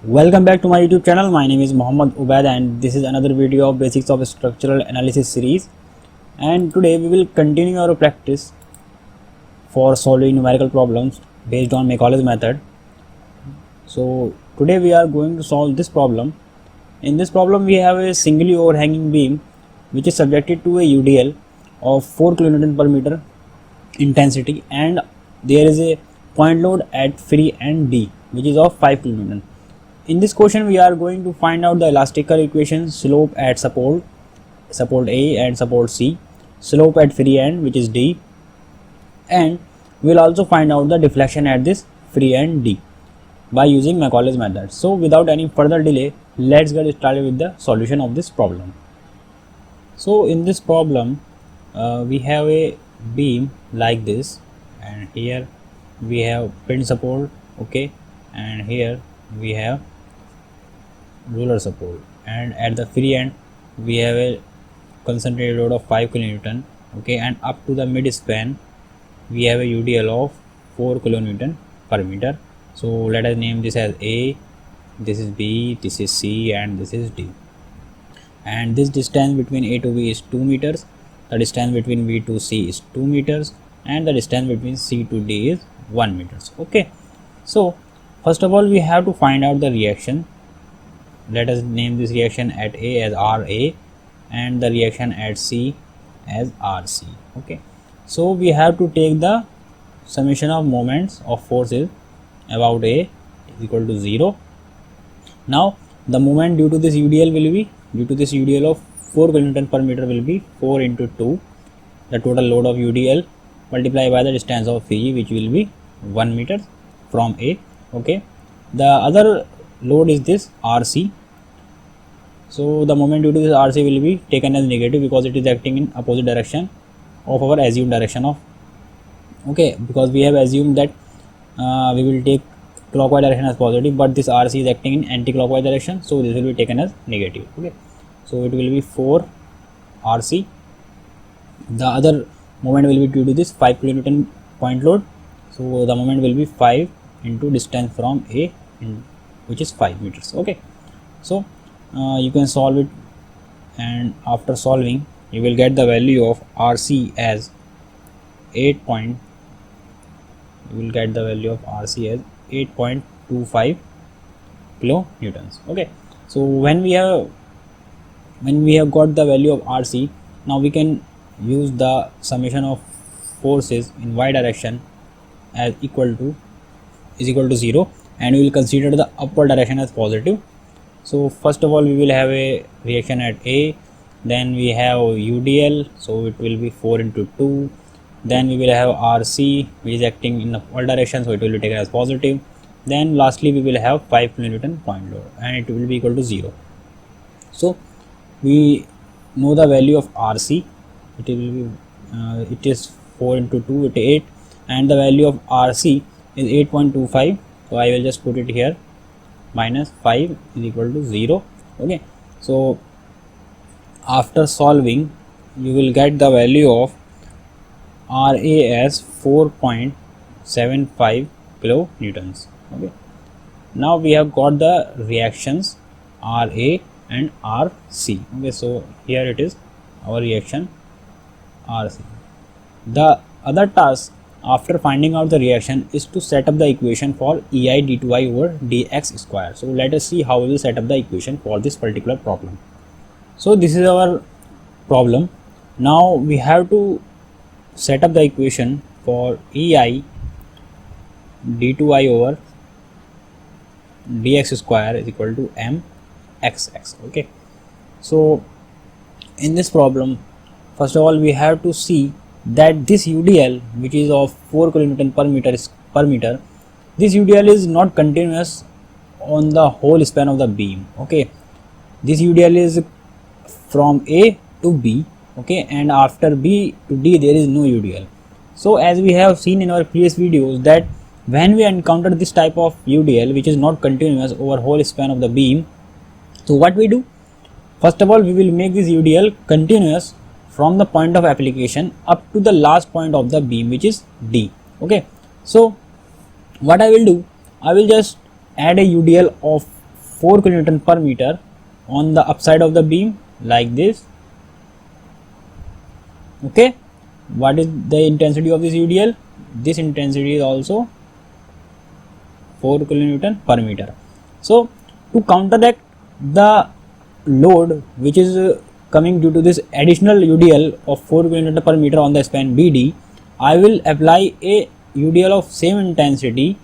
Welcome back to my YouTube channel. My name is Mohammad Ubaid and this is another video of Basics of Structural Analysis series. And today we will continue our practice for solving numerical problems based on Macaulay's method. So today we are going to solve this problem. In this problem we have a singly overhanging beam which is subjected to a UDL of 4 kN per meter intensity, and there is a point load at free end D which is of 5 kN. In this question we are going to find out the elastical equation, slope at support A and support C, slope at free end which is D, and we will also find out the deflection at this free end D by using Macaulay's method. So without any further delay, let's get started with the solution of this problem. So in this problem we have a beam like this, and here we have pin support, okay, and here we have roller support, and at the free end we have a concentrated load of 5 kN, okay, and up to the mid span we have a UDL of 4 kN per meter. So let us name this as A, this is B, this is C, and this is D. And this distance between A to B is 2 meters, the distance between B to C is 2 meters, and the distance between C to D is 1 meters. Okay, so first of all we have to find out the reaction. Let us name this reaction at A as RA and the reaction at C as RC. Okay, so we have to take the summation of moments of forces about A is equal to 0. Now the moment due to this UDL will be, due to this UDL of 4 kN per meter will be 4 into 2, the total load of UDL multiplied by the distance of PE, which will be 1 meter from A. Okay, the other load is this RC. So the moment due to this RC will be taken as negative because it is acting in opposite direction of our assumed direction of, okay, because we have assumed that we will take clockwise direction as positive, but this RC is acting in anti-clockwise direction, so this will be taken as negative. Okay, so it will be 4 RC. The other moment will be due to this 5 kN point load, so the moment will be 5 into distance from A, which is 5 meters. Okay, so you can solve it, and after solving you will get the value of RC as 8.25 kilonewtons. Okay, so when we have got the value of RC, now we can use the summation of forces in y direction as is equal to 0, and we will consider the upward direction as positive. So first of all we will have a reaction at A, then we have UDL, so it will be 4 into 2, then we will have RC which is acting in the upward direction, so it will be taken as positive, then lastly we will have 5 kN point load and it will be equal to 0. So we know the value of RC, it will be it is 4 into 2, it is 8, and the value of RC is 8.25, so I will just put it here, minus 5 is equal to 0. Okay, so after solving you will get the value of RA as 4.75 kilonewtons. Okay, now we have got the reactions RA and RC. Okay, so here it is our reaction RC. The other task after finding out the reaction is to set up the equation for EI d2i over dx square. So let us see how we will set up the equation for this particular problem. So this is our problem. Now we have to set up the equation for EI d2i over dx square is equal to mxx. Okay, so in this problem first of all we have to see that this UDL which is of 4 kN per meter, this UDL is not continuous on the whole span of the beam. Okay, this UDL is from A to B, okay, and after B to D there is no UDL. So as we have seen in our previous videos that when we encounter this type of UDL which is not continuous over whole span of the beam, so what we do, first of all we will make this UDL continuous from the point of application up to the last point of the beam which is D. Okay, so what I will do, I will just add a UDL of 4 kN per meter on the upside of the beam like this. Okay, what is the intensity of this UDL? This intensity is also 4 kN per meter. So to counteract the load which is coming due to this additional UDL of 4 kN per meter on the span BD, I will apply a UDL of same intensity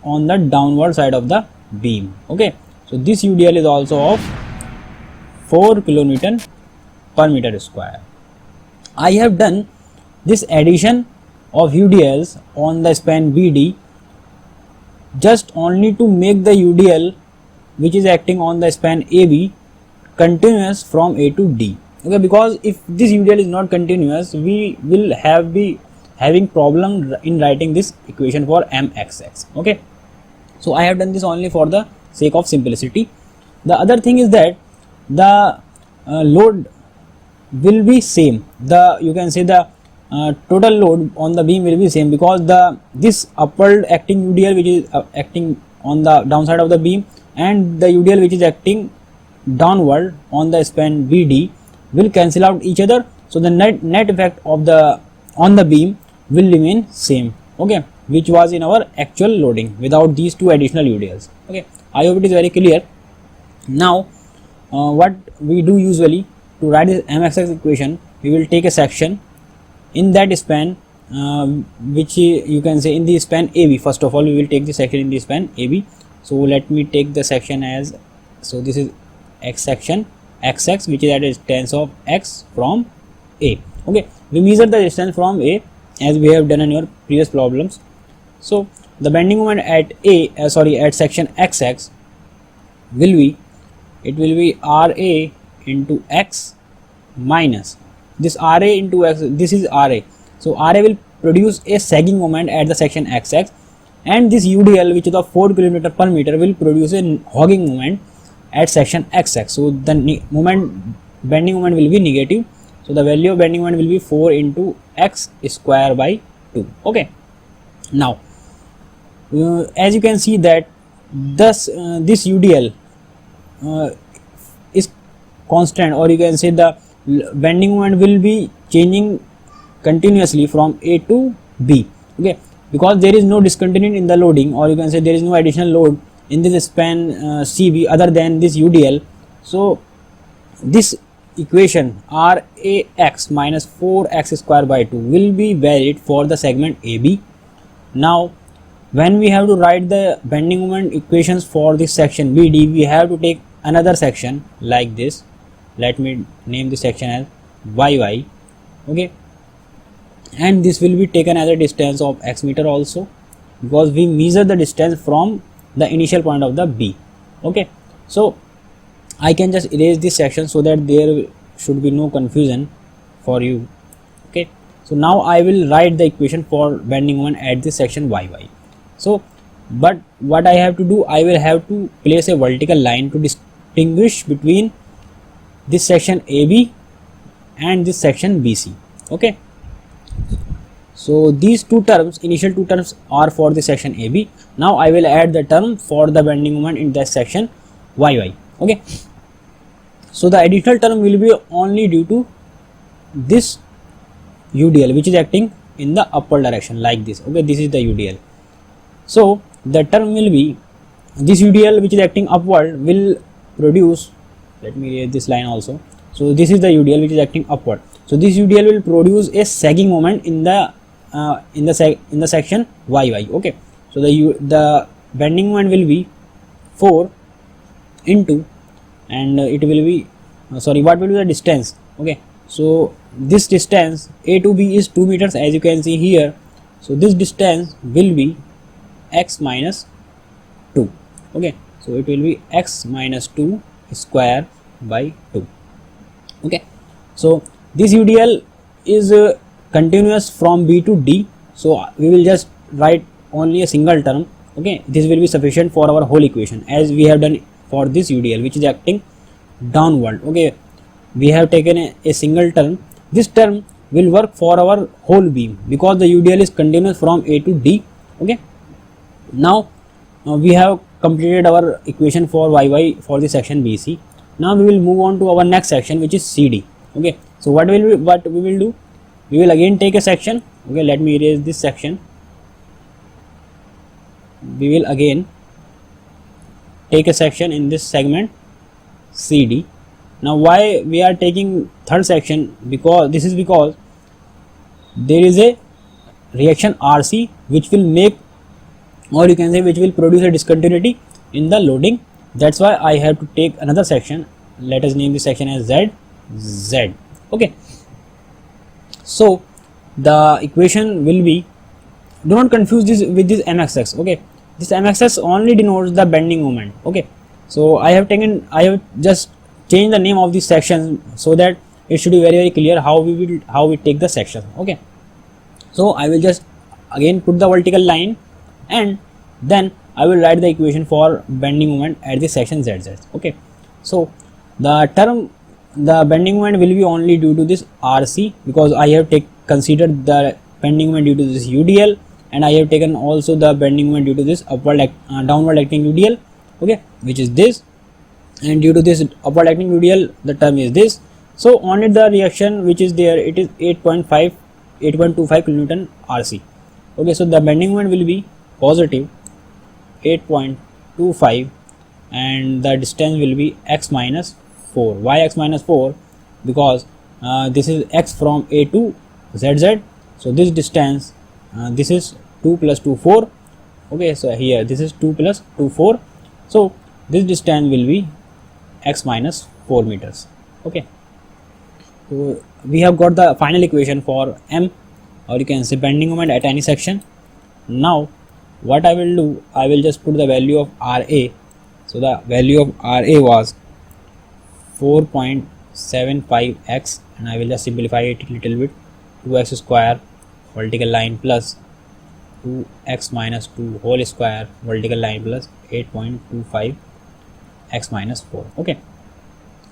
on the downward side of the beam. Okay, so this UDL is also of 4 kN per meter square. I have done this addition of UDLs on the span BD just only to make the UDL which is acting on the span AB continuous from A to D. Okay, because if this UDL is not continuous, we will be having problem in writing this equation for MXX. Okay, so I have done this only for the sake of simplicity. The other thing is that the load will be same. You can say the total load on the beam will be same, because this upward acting UDL which is acting on the downside of the beam and the UDL which is acting downward on the span BD will cancel out each other. So the net effect of on the beam will remain same. Okay, which was in our actual loading without these two additional UDLs. Okay, I hope it is very clear. Now what we do usually to write this MXX equation, we will take a section in that span which you can say in the span AB. First of all, we will take the section in the span AB. So let me take the section as, so this is X section XX, which is at a distance of X from A. Okay, we measure the distance from A as we have done in your previous problems. So the bending moment at at section XX will be, it will be RA into X minus this RA into X, this is RA. So RA will produce a sagging moment at the section XX, and this UDL which is of 4 kN per meter will produce a hogging moment at section XX. So the bending moment will be negative. So the value of bending moment will be 4 into X square by 2. Okay, now as you can see that this UDL is constant, or you can say the bending moment will be changing continuously from A to B. Okay, because there is no discontinuity in the loading, or you can say there is no additional load in this span CB other than this UDL. So this equation RAX minus 4x square by 2 will be valid for the segment AB. Now when we have to write the bending moment equations for this section BD, we have to take another section like this. Let me name this section as YY. Okay, and this will be taken as a distance of X meter also, because we measure the distance from the initial point of the B. Okay, so I can just erase this section so that there should be no confusion for you. Okay, so now I will write the equation for bending moment at this section YY. So but what I have to do, I will have to place a vertical line to distinguish between this section AB and this section BC. Okay, so these two terms, initial two terms, are for the section AB. Now I will add the term for the bending moment in that section YY. Okay, so the additional term will be only due to this UDL which is acting in the upward direction like this. Okay, this is the UDL. So the term will be, this UDL which is acting upward will produce, let me read this line also. So this is the UDL which is acting upward. So this UDL will produce a sagging moment in the section YY. Okay, so the bending moment will be 4 into, and it will be what will be the distance? Okay, so this distance A to B is 2 meters, as you can see here. So this distance will be X minus 2. Okay, so it will be X minus 2 square by 2. Okay, so this UDL is continuous from B to D, so we will just write only a single term. Okay, this will be sufficient for our whole equation, as we have done for this UDL which is acting downward. Okay, we have taken a single term. This term will work for our whole beam because the UDL is continuous from A to D. Okay, now we have completed our equation for YY for the section BC. Now we will move on to our next section, which is CD. Okay, so what we will do, we will again take a section. Okay, let me erase this section. We will again take a section in this segment CD. Now why we are taking third section, because there is a reaction RC which will make, or you can say which will produce a discontinuity in the loading. That's why I have to take another section. Let us name this section as Z. Okay, so the equation will be, do not confuse this with this MXX. Okay, this MXX only denotes the bending moment. Okay, so I have just changed the name of this section so that it should be very clear how we take the section. Okay, so I will just again put the vertical line, and then I will write the equation for bending moment at the section ZZ. Okay, so the bending moment will be only due to this RC, because I have considered the bending moment due to this UDL, and I have taken also the bending moment due to this downward acting UDL. Okay, which is this, and due to this upward acting UDL, the term is this. So only the reaction which is there, it is 8.25 kilonewton RC. Okay, so the bending moment will be positive 8.25, and the distance will be x minus 4. Why x minus 4? Because this is x from A to ZZ. So this distance, this is 2 plus 2 4. Okay, so here this is 2 plus 2 4. So this distance will be x minus 4 meters. Okay, so we have got the final equation for M, or you can say bending moment at any section. Now what I will do, I will just put the value of RA. So the value of RA was 4.75x, and I will just simplify it a little bit. 2x square vertical line plus 2x minus 2 whole square vertical line plus 8.25 x minus 4. Okay,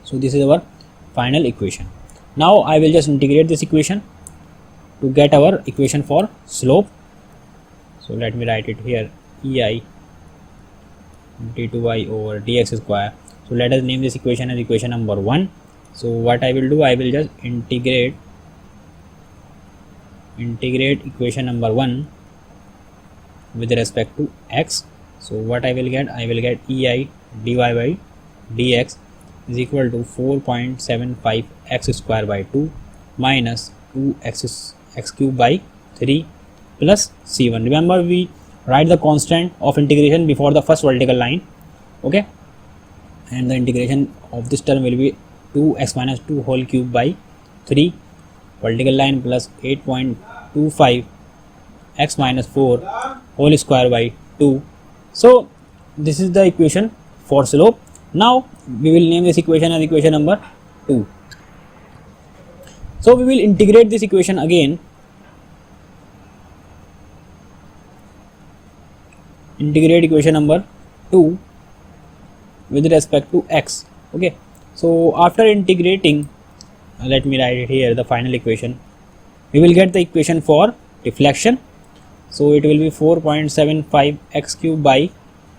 so this is our final equation. Now I will just integrate this equation to get our equation for slope. So let me write it here, EI d2y over dx square. So let us name this equation as equation number 1. So what I will do, I will just integrate equation number 1 with respect to x. So what I will get, EI dy by dx is equal to 4.75 x square by 2 minus 2x cube by 3 plus c1. Remember, we write the constant of integration before the first vertical line. Okay, and the integration of this term will be 2x minus 2 whole cube by 3 vertical line plus 8.25 x minus 4 whole square by 2. So this is the equation for slope. Now we will name this equation as equation number 2. So we will integrate this equation again. Integrate equation number 2 with respect to x. Okay, so after integrating, let me write it here, the final equation, we will get the equation for deflection. So it will be 4.75 x cube by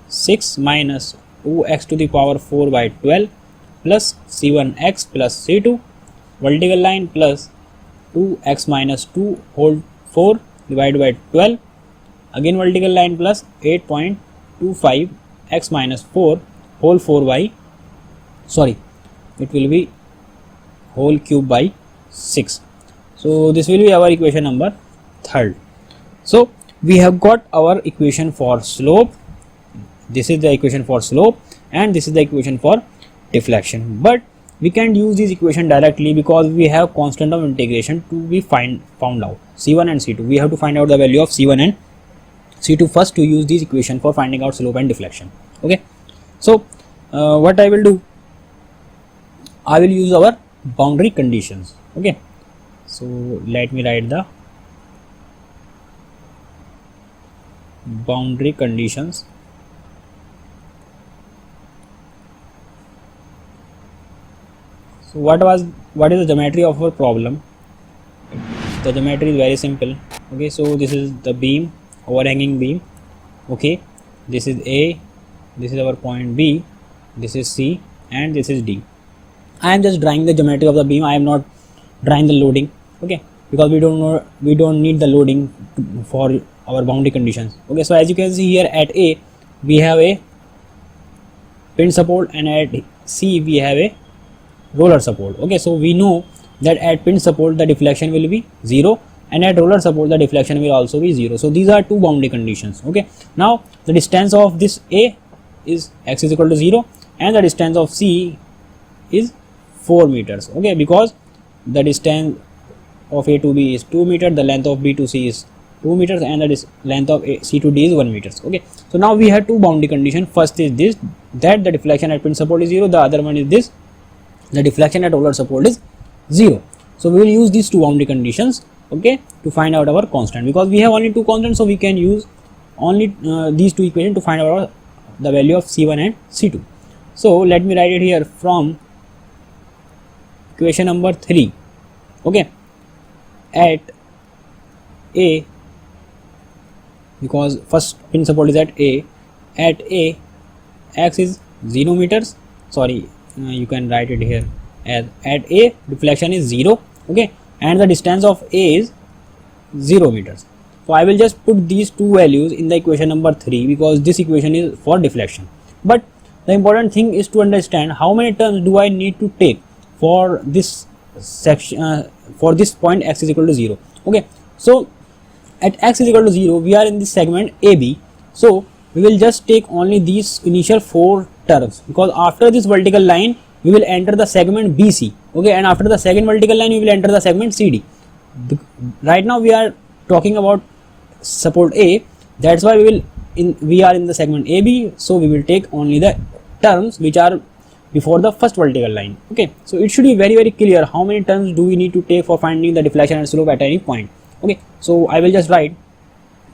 6 minus 2x to the power 4 by 12 plus c1x plus c2 vertical line plus 2x minus 2 whole 4 divided by 12, again vertical line plus 8.25 x minus 4 whole 4 by, sorry, it will be whole cube by 6. So this will be our equation number 3rd. So we have got our equation for slope. This is the equation for slope, and this is the equation for deflection. But we can't use this equation directly because we have constant of integration to be found out, C1 and C2. We have to find out the value of C1 and C2 first to use this equation for finding out slope and deflection. Okay, so what I will do, I will use our boundary conditions. Okay, so let me write the boundary conditions. So what is the geometry of our problem? The geometry is very simple. Okay, so this is the beam, overhanging beam. Okay, this is A, this is our point B, this is C, and this is D. I am just drawing the geometry of the beam. I am not drawing the loading, okay, because we don't need the loading for our boundary conditions. Okay, so as you can see here, at A we have a pin support and at C we have a roller support. Okay, so we know that at pin support the deflection will be 0 and at roller support the deflection will also be 0. So these are two boundary conditions. Okay, now the distance of this A is x is equal to 0 and the distance of C is 4 meters. Okay, because the distance of A to B is 2 meters, the length of B to C is 2 meters, and the length of C to D is 1 meters. Okay, so now we have two boundary conditions. First is this, that the deflection at pin support is 0. The other one is this, the deflection at roller support is 0. So we will use these two boundary conditions, okay, to find out our constant. Because we have only two constants, so we can use only these two equations to find out the value of C1 and C2. So let me write it here from equation number 3. Okay, at A, because first pin support is at A x is 0 meters, sorry, you can write it here as at A deflection is 0, okay, and the distance of A is 0 meters. So I will just put these two values in the equation number 3 because this equation is for deflection. But the important thing is to understand how many terms do I need to take for this section, for this point x is equal to 0. Okay, so at x is equal to 0 we are in the segment AB, so we will just take only these initial 4 terms, because after this vertical line we will enter the segment BC, okay, and after the second vertical line we will enter the segment CD. Right now we are talking about support A, that's why we are in the segment AB, so we will take only the terms which are before the first vertical line. Okay, so it should be very clear how many terms do we need to take for finding the deflection and slope at any point. Okay, so I will just write,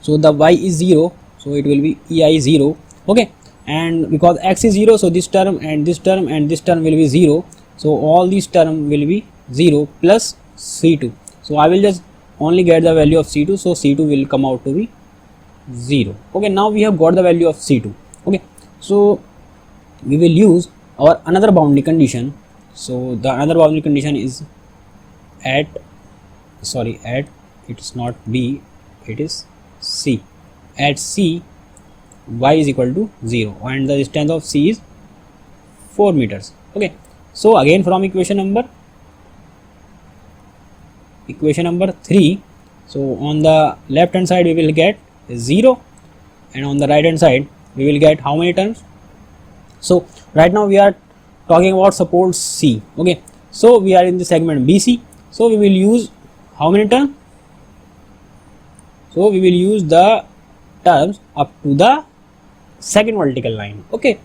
so the y is 0, so it will be EI 0, okay, and because x is 0, so this term and this term and this term will be 0, so all these term will be 0 plus C2. So I will just only get the value of C2, so C2 will come out to be 0. Okay, now we have got the value of C2. Okay, so we will use our another boundary condition. So the another boundary condition is at it's not B, it is C. At C y is equal to 0 and the distance of C is 4 meters. Okay, so again from equation number 3, so on the left hand side we will get 0 and on the right hand side we will get how many terms. So right now we are talking about support C. Okay, so we are in the segment BC, so we will use how many terms? So we will use the terms up to the second vertical line. Okay,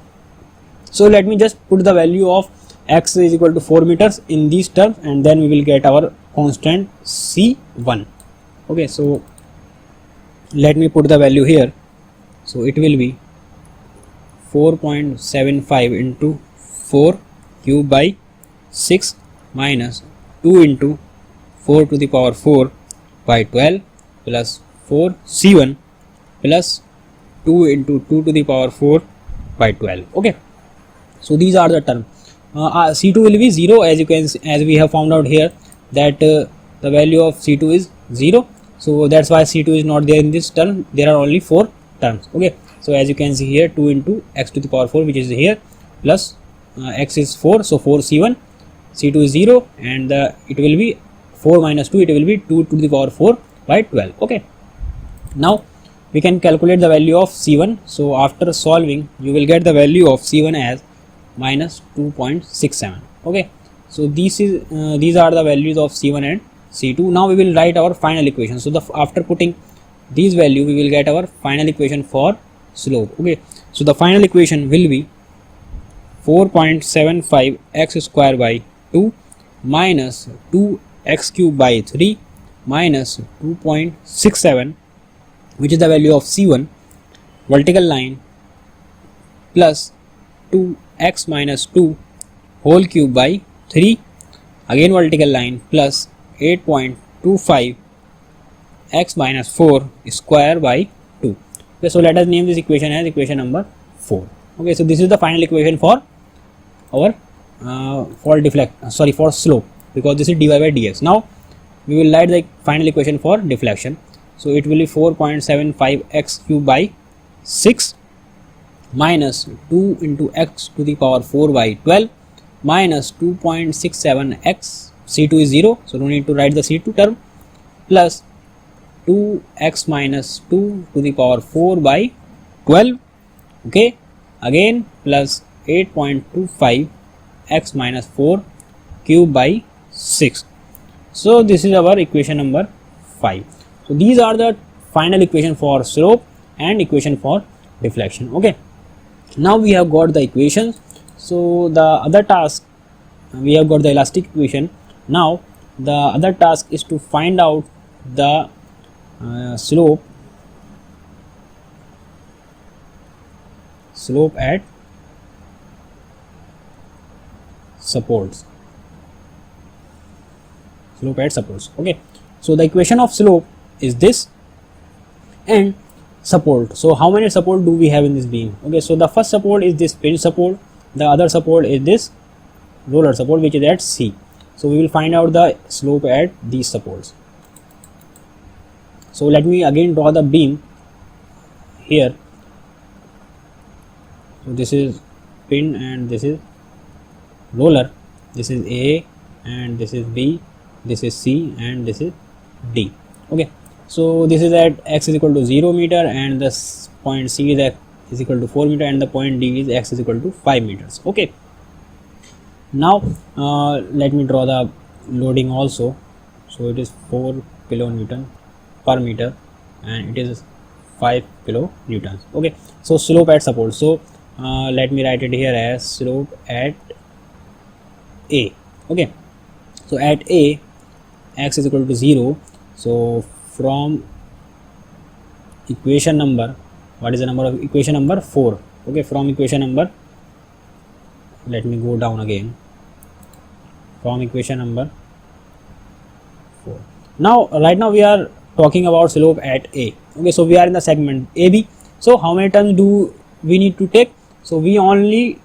so let me just put the value of x is equal to 4 meters in these terms and then we will get our constant C1. Okay, so let me put the value here. So it will be 4.75 into 4 cube by 6 minus 2 into 4 to the power 4 by 12 plus 4 C1 plus 2 into 2 to the power 4 by 12. Okay, so these are the terms. C2 will be 0, as you can see, as we have found out here that the value of C2 is 0, so that's why C2 is not there in this term. There are only 4 terms. Okay, so as you can see here, 2 into x to the power 4 which is here plus x is 4, so 4 C1, C2 is 0 and it will be 4 minus 2, it will be 2 to the power 4 by 12. Okay, now we can calculate the value of C1. So after solving you will get the value of C1 as minus 2.67. Okay, so these are the values of C1 and C2. Now we will write our final equation. So after putting these value we will get our final equation for slope. Okay, so the final equation will be 4.75 x square by 2 minus 2 x cube by 3 minus 2.67, which is the value of C1 vertical line, plus 2x minus 2 whole cube by 3 again vertical line plus 8.25 x minus 4 square by 2. Okay, so let us name this equation as equation number 4. Okay, so this is the final equation for our for slope, because this is dy by dx. Now we will write the final equation for deflection. So it will be 4.75 x cube by 6 minus 2 into x to the power 4 by 12 minus 2.67 x, c2 is 0, so no need to write the c2 term, plus 2x minus 2 to the power 4 by 12, okay, again plus 8.25 x minus 4 cube by 6. So this is our equation number 5. So these are the final equation for slope and equation for deflection. Okay, now we have got the equations. So the other task, we have got the elastic equation. Now the other task is to find out the slope at supports. Okay, so the equation of slope is this, and support. So how many support do we have in this beam? Okay, so the first support is this pinch support, the other support is this roller support, which is at C. So we will find out the slope at these supports. So let me again draw the beam here. So this is pin and this is roller, this is A and this is B, this is C and this is D. Okay, so this is at x is equal to 0 meter and the point C is equal to 4 meter and the point D is x is equal to 5 meters. Okay, now let me draw the loading also. So it is 4 kilonewton per meter and it is 5 kilonewtons. Okay, so slope at support. So let me write it here as slope at A. Okay, so at A, x is equal to 0. So from equation number, what is the number of equation number 4? Okay, from equation number, let me go down again, from equation number 4. Now right now we are talking about slope at A. Okay, so we are in the segment AB. So how many terms do we need to take? So we only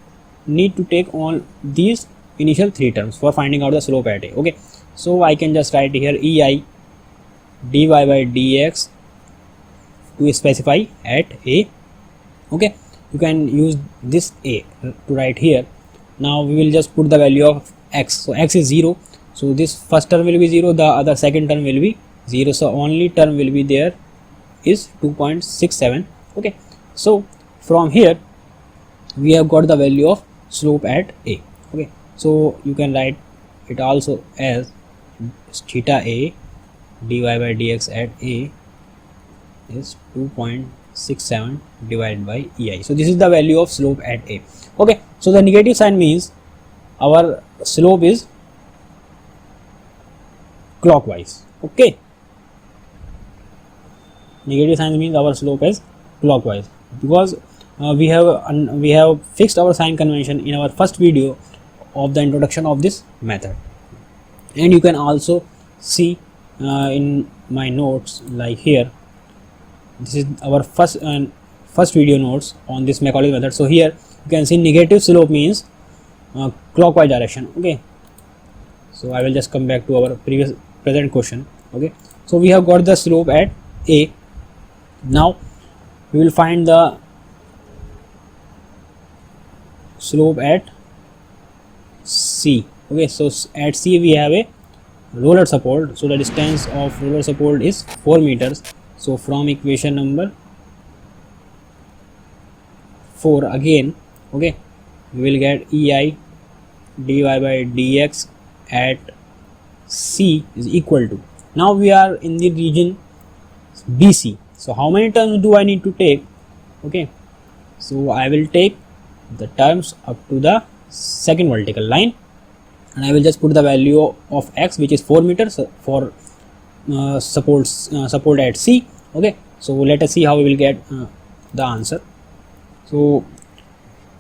need to take all these initial 3 terms for finding out the slope at A. Okay, so I can just write here EI dy by dx to specify at A. Okay, you can use this A to write here. Now we will just put the value of x. So x is 0, so this first term will be 0, the other second term will be 0, so only term will be there is 2.67. okay, so from here we have got the value of slope at A. Okay, so you can write it also as theta A dy by dx at A is 2.67 divided by EI. So this is the value of slope at A. Okay, so the negative sign means our slope is clockwise. Okay, negative sign means our slope is clockwise, because we have fixed our sign convention in our first video of the introduction of this method, and you can also see in my notes, like here, this is our first video notes on this Macaulay method. So here you can see negative slope means clockwise direction. Okay, so I will just come back to our present question. Okay, so we have got the slope at A. Now we will find the slope at C. Okay, so at C we have a roller support, so the distance of roller support is 4 meters. So from equation number 4 again, okay, we will get EI dy by dx at C is equal to, now we are in the region BC. So how many terms do I need to take? Okay, so I will take the terms up to the second vertical line, and I will just put the value of x, which is 4 meters for support at C. Okay, so let us see how we will get the answer. So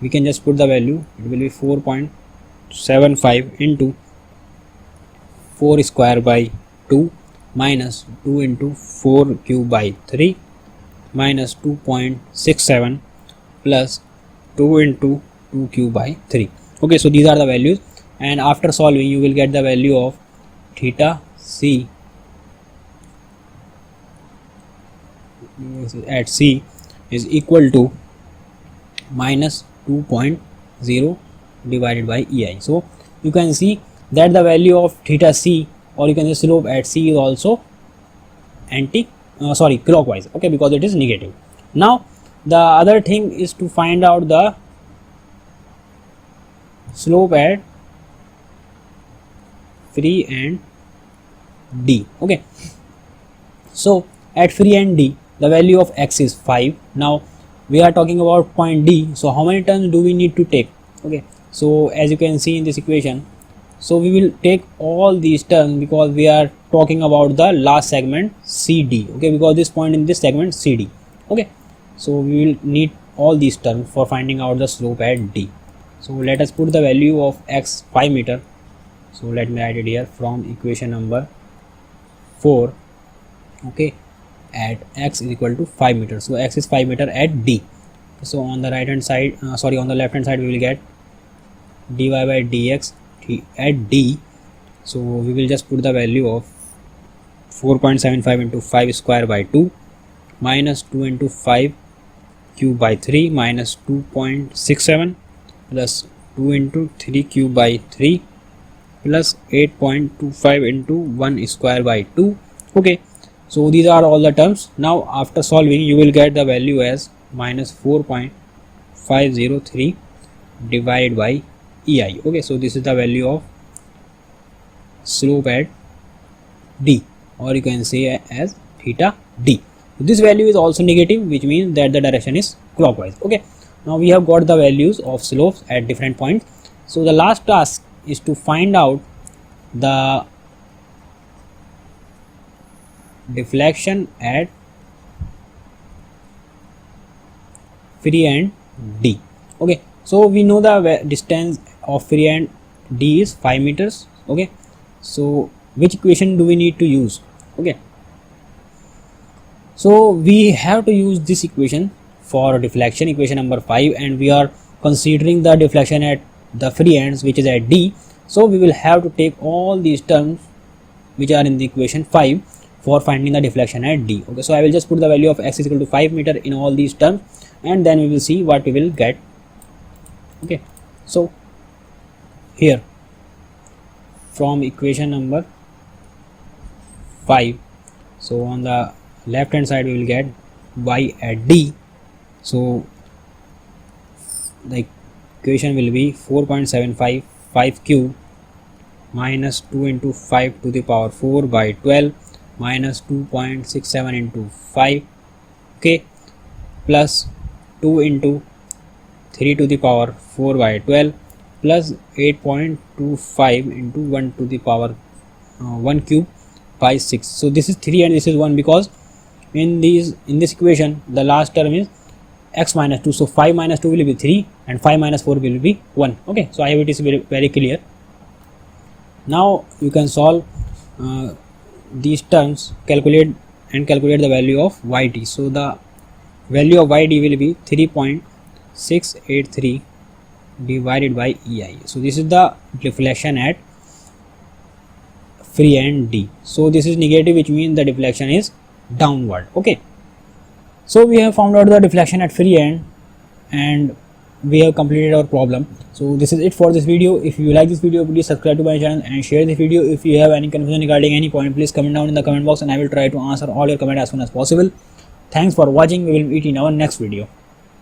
we can just put the value, it will be 4.75 into 4 square by 2 minus 2 into 4 cube by 3 minus 2.67 plus 2 into 2q by 3. Okay, so these are the values, and after solving you will get the value of theta c at c is equal to minus 2.0 divided by ei. So you can see that the value of theta c, or you can say slope at c, is also clockwise, okay, because it is negative. Now the other thing is to find out the slope at free and d. Okay, so at free and d the value of x is 5. Now we are talking about point d, so how many turns do we need to take? Okay, so as you can see in this equation, so we will take all these turns because we are talking about the last segment CD, okay, because this point in this segment CD. Okay, so we will need all these terms for finding out the slope at D. So let us put the value of x 5 meter. So let me write it here from equation number 4. Okay, at x is equal to 5 meters. So x is 5 meter at D. So on the right hand side, on the left hand side, we will get dy by dx at D. So we will just put the value of 4.75 into 5 square by 2 minus 2 into 5 cube by 3 minus 2.67 plus 2 into 3 cube by 3 plus 8.25 into 1 square by 2. Okay, so these are all the terms. Now after solving you will get the value as minus 4.503 divided by ei. Okay, so this is the value of slope at D, or you can say as theta D. This value is also negative, which means that the direction is clockwise. Okay, now we have got the values of slopes at different points. So the last task is to find out the deflection at free and D. Okay, so we know the distance of free and D is 5 meters. Okay, so which equation do we need to use? Okay, so we have to use this equation for deflection, equation number 5, and we are considering the deflection at the free ends, which is at D. So we will have to take all these terms which are in the equation 5 for finding the deflection at D. Okay, so I will just put the value of x is equal to 5 meter in all these terms, and then we will see what we will get. Okay, so here from equation number 5, so on the left hand side we will get y at D. So the equation will be 4.75 5 cube minus 2 into 5 to the power 4 by 12 minus 2.67 into 5, okay, plus 2 into 3 to the power 4 by 12 plus 8.25 into 1 to the power 1 cube by 6. So this is 3 and this is 1, because in this equation the last term is x minus 2. So 5 minus 2 will be 3 and 5 minus 4 will be 1. Okay, so I hope it is very clear. Now you can solve these terms, calculate the value of yt. So the value of yd will be 3.683 divided by ei. So this is the deflection at free end D. So this is negative, which means the deflection is downward. Okay, so we have found out the deflection at free end and we have completed our problem. So this is it for this video. If you like this video, please subscribe to my channel and share this video. If you have any confusion regarding any point, please comment down in the comment box and I will try to answer all your comments as soon as possible. Thanks for watching. We will meet in our next video.